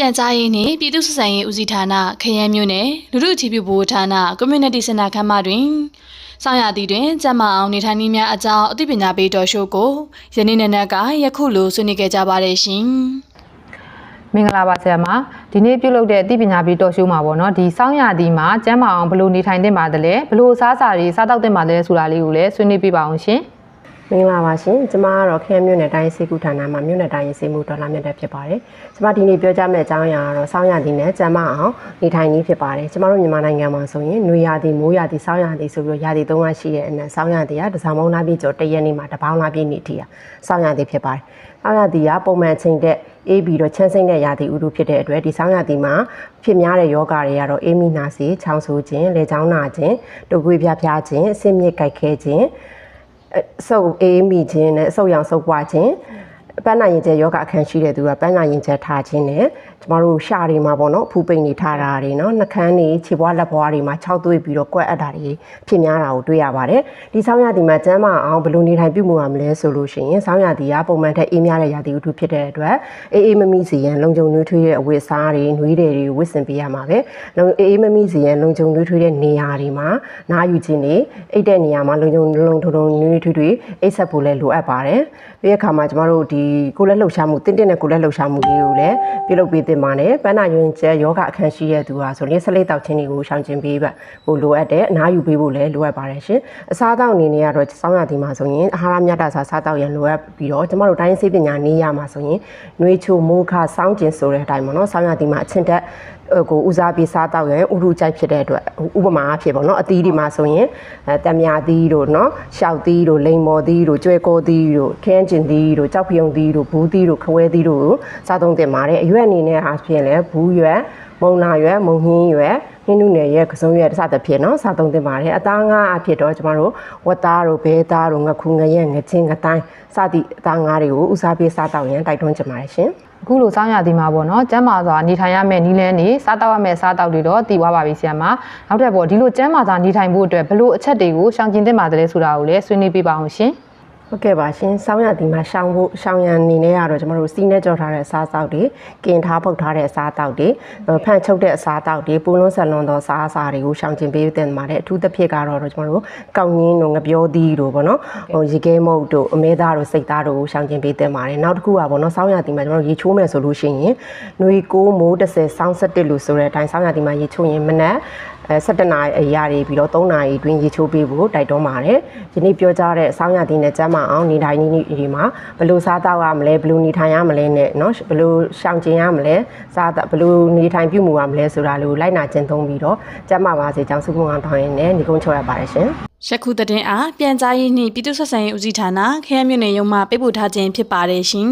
ပြန်ကြားရေးနှင့်ပြည်သူ့ဆက်ဆံရေးဦးစီးဌာနခရမ်းမြို့နယ်လူထုအခြေပြုဗဟိုဌာန Community Center ခန်းမတွင်ဆောင်းရာသီတွင်ကျန်းမာအောင်နေထိုင်နည်းများအကြောင်းအသိပညာပေးတော်ရှိုးကိုယနေ့နေ့ကယခုလိုဆွေးနွေးခဲ့ကြပါတယ်ရှင်မင်္ဂလာပါဆရာမဒီနေ့ပြုလုပ်တဲ့အသိပညာပေးတော်ရှိုးမှာပေါ့နော်ဒီဆောင်းရာသီမှာကျန်းမာအောင်ဘယ်လိုနေထိုင်သင့်ပါတယ်လဲဘယ်လိုစားစာတွေစားတောက်သင့်ပါတယ်လဲဆိုတာလေးကိုလည်းဆွေးနွေးပြပါအောင်ရှင်မင်္ဂလာပါရှင်ကျမကတော့ခရမ်းမြို့နယ်တိုင်းစေကူဌာနမှာမြို့နယ်တိုင်းစေမှုဒေါ်လာမြတ်တက်ဖြစ်ပါတယ်ကျမဒီနေ့ပြောကြမယ့်အကြောင်းအရာကတော့ဆောင်းရာသီနဲ့ကျန်းမာအောင်နေထိုင်နည်းဖြစ်ပါတယ်ကျမတို့မြန်မာနိုင်ငံမှာဆိုရင်နွေရာသီမိုးရာသီဆောင်းရာသီဆိုပြီးရာသီ၃ခုရှိတဲ့အနက်ဆောင်းရာသီကတစားမုံလာပြည့်ကျော်တရက်နေ့မှာတပေါင်းလာပြည့်နေ့ထိဆောင်းရာသီဖြစ်ပါတယ်ဆောင်းရာသီကပုံမှန်ချိန်တဲ့အေးပြီးတော့ချမ်းစိမ့်တဲ့ရာသီဥတုဖြစ်တဲ့အတွက်ဒီဆောင်းရာသီမှာဖြစ်များတဲ့ယောဂတွေကတော့အေးမိနာစီချောင်းဆိုးခြင်းလေချောင်းနာခြင်းတုပ်ကွေးဖျားဖျားခြင်းအဆစ်မြစ်ကြိုက်ခဲခြင်းဆုပ်အေးမိခြင်းနဲ့ဆုပ်ရောင်ဆုပ်ပွားခြင်းပန်းနာရင်ကျဲယောဂအခန်းရှိတဲ့သူကပန်းနာရင်ကျဲထားခြင်းနဲ့ကျမတို့ရှာတွေမှာပေါ့နော်ဖူးပိန်နေထားတာတွေနော်နှကန်းတွေခြေပွားလက်ပွားတွေမှာခြောက်သွေးပြီးတော့ကွက်အပ်တာတွေဖြစ်များတာကိုတွေ့ရပါတယ်ဒီဆောင်းရာသီမှာကျန်းမာအောင်ဘယ်လိုနေထိုင်ပြုမှုရမလဲဆိုလို့ရှိရင်ဆောင်းရာသီကပုံမှန်ထက်အေးများတဲ့ရာသီဥတုဖြစ်တဲ့အတွက်အေးမမိစီရန်လုံခြုံနွေးထွေးတဲ့အဝတ်အစားတွေနှွေးတွေဝတ်ဆင်ပေးရမှာပဲအေးမမိစီရန်လုံခြုံနွေးထွေးတဲ့နေရာတွေမှာနားယူခြင်းတွေအိတ်တဲ့နေရာမှာလုံခြုံထုံနွေးထွေးအိတ်ဆက်ဖို့လည်းလိုအပ်ပါတယ်ပြီးတဲ့အခါမှာကျမတို့ဒီကိုယ်လက်လှုပ်ရှားမှုတင်းနဲ့ကိုယ်လက်လှုပ်ရှားမှုလေးကိုလည်းပြုလုပ်ပေးသင့်ပါတယ်ပန်းနာရင်ကျဲယောဂအခန်းရှိတဲ့သူဟာဆိုရင်ဆက်လက်တောက်ခြင်းတွေကိုရှောင်ကျဉ်ပေးဖို့လိုအပ်တယ်အနားယူပေးဖို့လည်းလိုအပ်ပါတယ်ရှင်အစားအသောက်အနေနဲ့ကတော့စောင်းရာသီမှာဆိုရင်အာဟာရမြတ်တာစားတောက်ရန်လိုအပ်ပြီးတော့ကျမတို့တိုင်းစေပညာနေရမှာဆိုရင်နှွေးချိုမိုးခစောင်းကျင်ဆိုတဲ့အတိုင်းပေါ့နော်စောင်းရာသီမှာအချင်းတက်ကိုဦးစားပေးစားတောက်ရန်ဥရုကြိုက်ဖြစ်တဲ့အတွက်ဥပမာအဖြစ်ပေါ့နော်အသီးဒီမှာဆိုရင်တမြာသီးတို့နော်ရှောက်သီးတို့လိမ်မော်သီးတို့ကျွဲကောသီးတို့ခင်းကျင်သီးတို့ကြောက်ဖျုံသီးတို့ဘူးသီးတို့ခဝဲသီးတို့စားသုံးသင့်ပါတယ်အရွက်အနေနဲ့အားဖြင့်လည်းဘူးရွက်မုံလာရွက်မုံဟင်းရွက်ဟင်းနုနယ်ရဲ့ကစုံရွက်စသဖြင့်နော်စားသုံးသင့်ပါတယ်အသားငါးအဖြစ်တော့ကျမတို့ဝက်သားတို့ဘဲသားတို့ငခုငရက်ငချင်းငတိုင်းစသည့်အသားငါးတွေကိုဦးစားပေးစားတောက်ရန်တိုက်တွန်းချင်ပါတယ်ရှင်အခုလိုစောင်းရာသီမှာပေါ့နော်ကျန်းမာစွာနေထိုင်ရမယ့်နည်းလမ်းတွေစားတောက်ရမယ့်စားတောက်တွေတော့သိသွားပါပြီဆရာမနောက်ထပ်ပေါ့ဒီလိုကျန်းမာစွာနေထိုင်ဖို့အတွက်ဘယ်လိုအချက်တွေကိုရှောင်ကျဉ်သင့်ပါတယ်ဆိုတာကိုလည်းဆွေးနွေးပြပါအောင်ရှင်ဟုတ်ကဲ့ပါရှင်ဆောင်းရာသီမှာရှောင်းရန်နေနေရတော့ကျမတို့စီးနဲ့ကြော်ထားတဲ့အစားအသောက်တွေကင်ထားပုတ်ထားတဲ့အစားအသောက်တွေဖန်ချုပ်တဲ့အစားအသောက်တွေပူလွန်းဆက်လွန်းသောစားအစာတွေကိုရှောင်ကျဉ်ပေးသင့်ပါတယ်အထူးသဖြင့်ကတော့ကျမတို့ကောက်ငင်းတို့ငပြောသီးတို့ပေါ့နော်ရေခဲမုတ်တို့အမဲသားတို့စိတ်သားတို့ကိုရှောင်ကျဉ်ပေးသင့်ပါတယ်နောက်တစ်ခုကပေါ့နော်ဆောင်းရာသီမှာကျမတို့ရေချိုးမယ်ဆိုလို့ရှိရင်နှွေ9မိုး10ဆောင်း17လို့ဆိုတဲ့အတိုင်းဆောင်းရာသီမှာရေချိုးရင်မနက်17နာရီအရာတွေပြီးတော့3နာရီတွင်ရေချိုးပေးဖို့တိုက်တွန်းပါတယ်ဒီနေ့ပြောကြားတဲ့ဆောင်းရာသီနဲ့ကျန်းမာအောင်နေထိုင်နည်းဒီမှာဘယ်လိုစားတောက်ရမလဲဘယ်လိုနေထိုင်ရမလဲနဲ့เนาะဘယ်လိုရှောင်ကျဉ်ရမလဲစားဘယ်လိုနေထိုင်ပြုမှုရမလဲဆိုတာလေးကိုလိုက်နာကျင့်သုံးပြီးတော့ကျန်းမာပါစေကြောင်းဆုမွန်အောင်တောင်းရင်းနဲ့ညီကုန်းချောရပါတယ်ရှင်ယခုသတင်းအားပြန်ကြားရေးနှင့်ပြည်သူ့ဆက်ဆံရေးဦးစီးဌာနခရမ်းမြို့နယ်ရုံးမှပေးပို့ထားခြင်းဖြစ်ပါတယ်ရှင်